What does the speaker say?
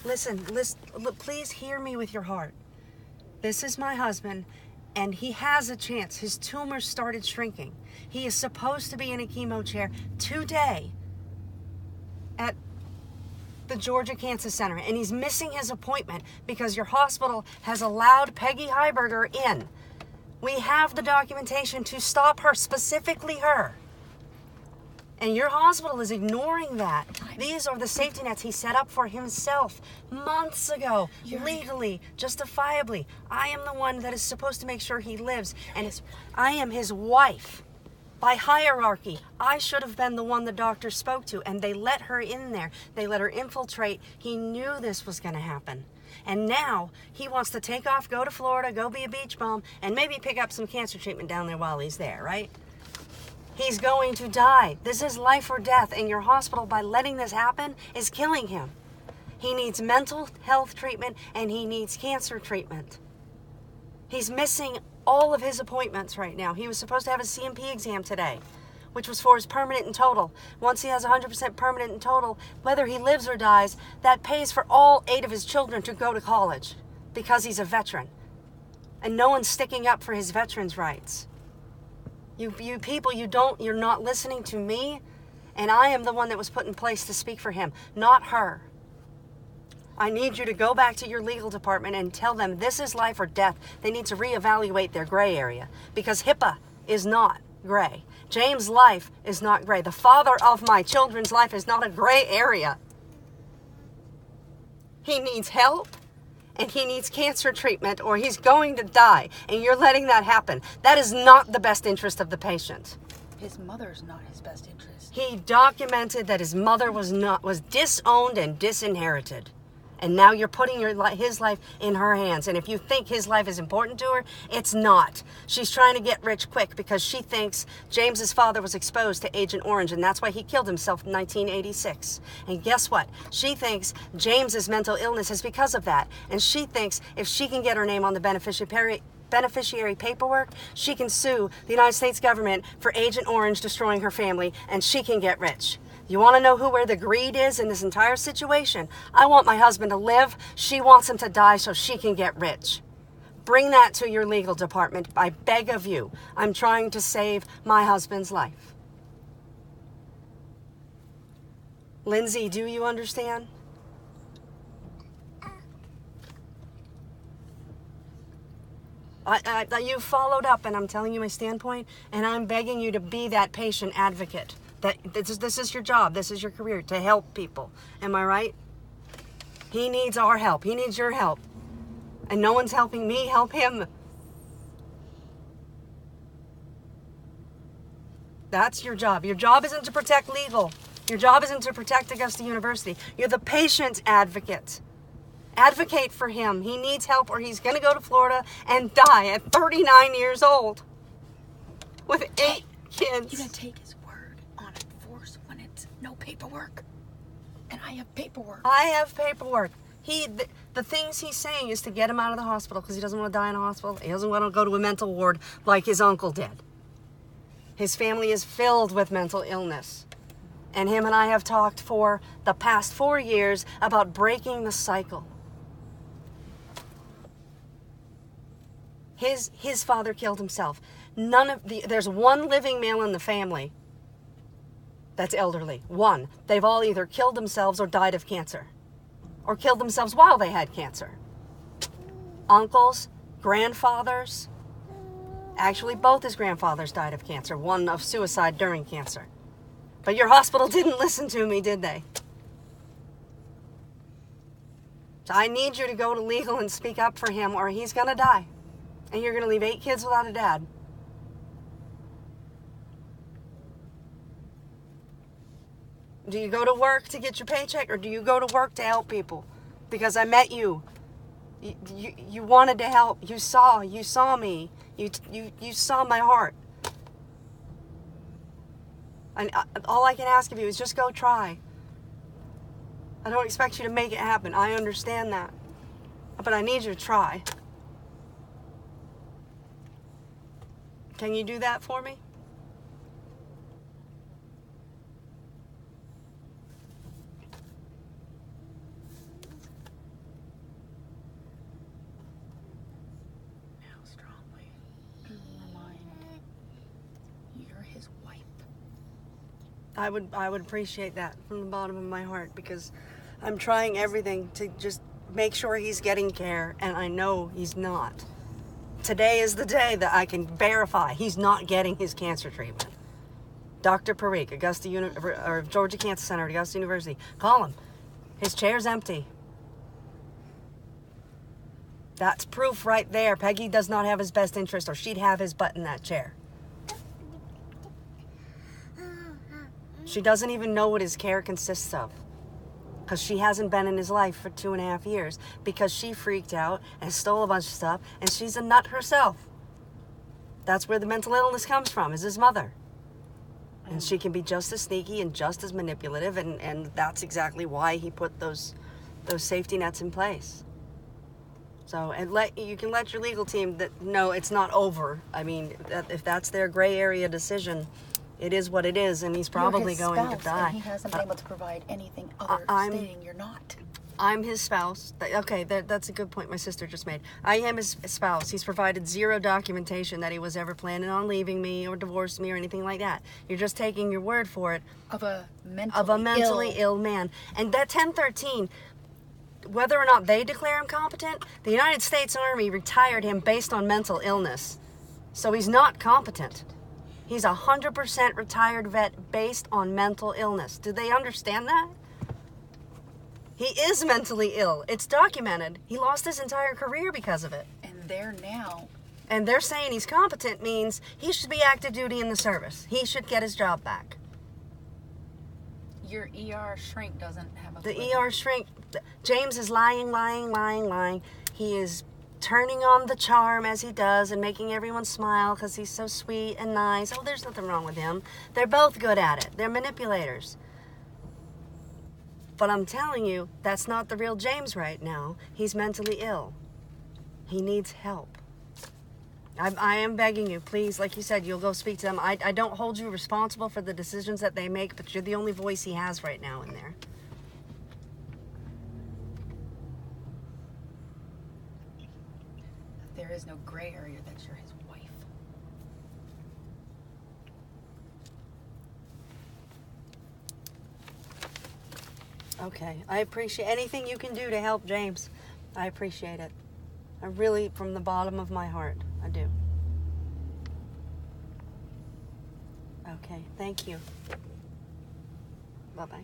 Listen, please hear me with your heart. This is my husband, and he has a chance. His tumor started shrinking. He is supposed to be in a chemo chair today at the Georgia Cancer Center, and he's missing his appointment because your hospital has allowed Peggy Heiberger in. We have the documentation to stop her, specifically her. And your hospital is ignoring that. These are the safety nets he set up for himself months ago, legally, justifiably. I am the one that is supposed to make sure he lives, and I am his wife. By hierarchy, I should have been the one the doctor spoke to, and they let her in there. They let her infiltrate. He knew this was going to happen. And now he wants to take off, go to Florida, go be a beach bum, and maybe pick up some cancer treatment down there while he's there, right? He's going to die. This is life or death, and your hospital, by letting this happen, is killing him. He needs mental health treatment, and he needs cancer treatment. He's missing all of his appointments right now. He was supposed to have a CMP exam today, which was for his permanent and total. Once he has 100% permanent and total, whether he lives or dies, that pays for all 8 of his children to go to college because he's a veteran. And no one's sticking up for his veterans' rights. You people, you're not listening to me, and I am the one that was put in place to speak for him, not her. I need you to go back to your legal department and tell them this is life or death. They need to reevaluate their gray area, because HIPAA is not gray. James' life is not gray. The father of my children's life is not a gray area. He needs help. And he needs cancer treatment, or he's going to die, and you're letting that happen. That is not the best interest of the patient. His mother's not his best interest. He documented that his mother was disowned and disinherited. And now you're putting his life in her hands. And if you think his life is important to her, it's not. She's trying to get rich quick because she thinks James's father was exposed to Agent Orange, and that's why he killed himself in 1986. And guess what? She thinks James's mental illness is because of that. And she thinks if she can get her name on the beneficiary paperwork, she can sue the United States government for Agent Orange destroying her family, and she can get rich. You want to know where the greed is in this entire situation? I want my husband to live. She wants him to die so she can get rich. Bring that to your legal department. I beg of you. I'm trying to save my husband's life. Lindsey, do you understand? You followed up, and I'm telling you my standpoint, and I'm begging you to be that patient advocate. This is your job. This is your career, to help people. Am I right? He needs our help. He needs your help. And no one's helping me. Help him. That's your job. Your job isn't to protect legal. Your job isn't to protect Augusta University. You're the patient advocate. Advocate for him. He needs help, or he's going to go to Florida and die at 39 years old with 8 kids. You gotta take his word on it, Force, when it's no paperwork. And I have paperwork. I have paperwork. The things he's saying is to get him out of the hospital because he doesn't want to die in a hospital. He doesn't want to go to a mental ward like his uncle did. His family is filled with mental illness. And him and I have talked for the past 4 years about breaking the cycle. His father killed himself. There's one living male in the family that's elderly. One. They've all either killed themselves or died of cancer. Or killed themselves while they had cancer. Uncles, grandfathers. Actually, both his grandfathers died of cancer. One of suicide during cancer. But your hospital didn't listen to me, did they? So I need you to go to legal and speak up for him, or he's going to die. And you're going to leave 8 kids without a dad. Do you go to work to get your paycheck, or do you go to work to help people? Because I met you. You wanted to help. You saw me. You saw my heart. And all I can ask of you is just go try. I don't expect you to make it happen. I understand that. But I need you to try. Can you do that for me? I would appreciate that from the bottom of my heart, because I'm trying everything to just make sure he's getting care, and I know he's not. Today is the day that I can verify he's not getting his cancer treatment. Dr. Parikh, or Georgia Cancer Center at Augusta University. Call him. His chair's empty. That's proof right there. Peggy does not have his best interest, or she'd have his butt in that chair. She doesn't even know what his care consists of, because she hasn't been in his life for 2.5 years, because she freaked out and stole a bunch of stuff, and she's a nut herself. That's where the mental illness comes from, is his mother. And she can be just as sneaky and just as manipulative, and that's exactly why he put those safety nets in place. So, and you can let your legal team know it's not over. I mean, if that's their gray area decision, it is what it is, and he's probably going to die. And he hasn't been able to provide anything other stating you're not. I'm his spouse. Okay, that's a good point my sister just made. I am his spouse. He's provided zero documentation that he was ever planning on leaving me or divorcing me or anything like that. You're just taking your word for it. Of a mentally ill man. And that 1013, whether or not they declare him competent, the United States Army retired him based on mental illness. So he's not competent. He's 100% retired vet based on mental illness. Do they understand that? He is mentally ill. It's documented. He lost his entire career because of it. And they're saying he's competent means he should be active duty in the service. He should get his job back. Your ER shrink doesn't have a The clue. ER shrink. James is lying. He is turning on the charm as he does and making everyone smile because he's so sweet and nice. Oh, there's nothing wrong with him. They're both good at it. They're manipulators. But I'm telling you, that's not the real James right now. He's mentally ill. He needs help. I am begging you, please, like you said, you'll go speak to them. I don't hold you responsible for the decisions that they make, but you're the only voice he has right now in there. There is no gray area that you're his wife. Okay, I appreciate anything you can do to help James. I appreciate it. I really, from the bottom of my heart, I do. Okay, thank you. Bye-bye.